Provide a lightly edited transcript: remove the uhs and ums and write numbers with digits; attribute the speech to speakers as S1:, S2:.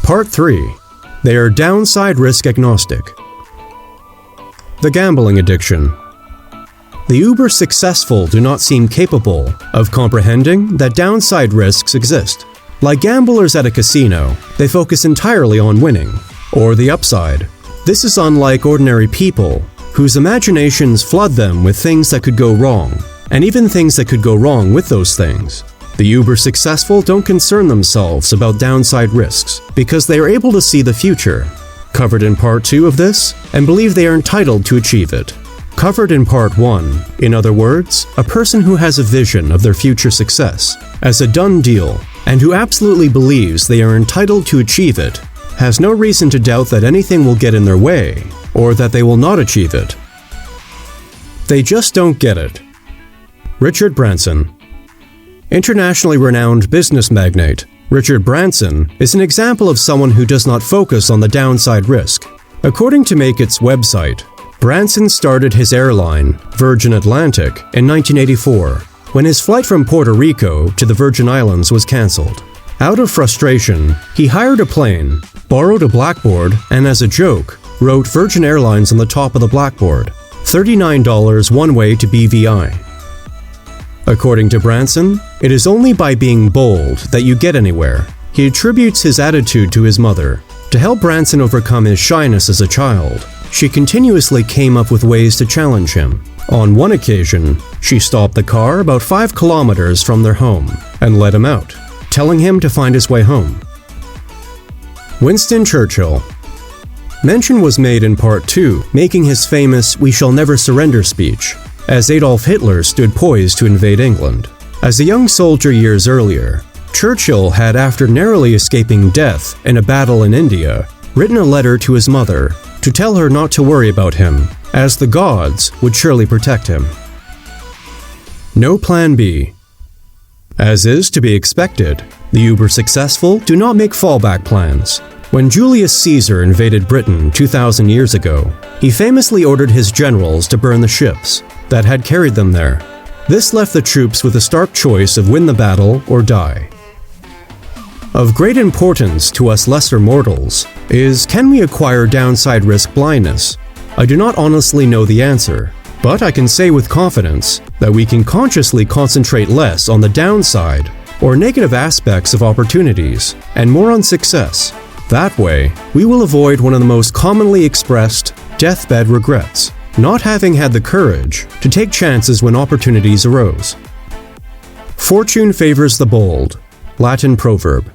S1: Part 3. They are downside risk agnostic. The gambling addiction. The Über-successful do not seem capable of comprehending that downside risks exist. Like gamblers at a casino, they focus entirely on winning, or the upside. This is unlike ordinary people, whose imaginations flood them with things that could go wrong, and even things that could go wrong with those things. The Über-successful don't concern themselves about downside risks because they are able to see the future. Covered in Part 2 of this, and believe they are entitled to achieve it. Covered in Part 1, in other words, a person who has a vision of their future success as a done deal, and who absolutely believes they are entitled to achieve it, has no reason to doubt that anything will get in their way, or that they will not achieve it. They just don't get it. Richard Branson. Internationally renowned business magnate, Richard Branson is an example of someone who does not focus on the downside risk. According to Make It's website, Branson started his airline, Virgin Atlantic, in 1984, when his flight from Puerto Rico to the Virgin Islands was cancelled. Out of frustration, he hired a plane, borrowed a blackboard, and as a joke, wrote Virgin Airlines on the top of the blackboard, $39 one way to BVI. According to Branson, it is only by being bold that you get anywhere. He attributes his attitude to his mother. To help Branson overcome his shyness as a child, she continuously came up with ways to challenge him. On one occasion, she stopped the car about 5 kilometers from their home and let him out, telling him to find his way home. Winston Churchill. Mention was made in Part 2, making his famous "We shall never surrender" speech, as Adolf Hitler stood poised to invade England. As a young soldier years earlier, Churchill had, after narrowly escaping death in a battle in India, written a letter to his mother to tell her not to worry about him, as the gods would surely protect him. No Plan B. As is to be expected, the Über-successful do not make fallback plans. When Julius Caesar invaded Britain 2,000 years ago, he famously ordered his generals to burn the ships that had carried them there. This left the troops with a stark choice of win the battle or die. Of great importance to us lesser mortals is, can we acquire downside risk blindness? I do not honestly know the answer, but I can say with confidence that we can consciously concentrate less on the downside or negative aspects of opportunities and more on success. That way, we will avoid one of the most commonly expressed deathbed regrets, not having had the courage to take chances when opportunities arose. Fortune favors the bold. Latin proverb.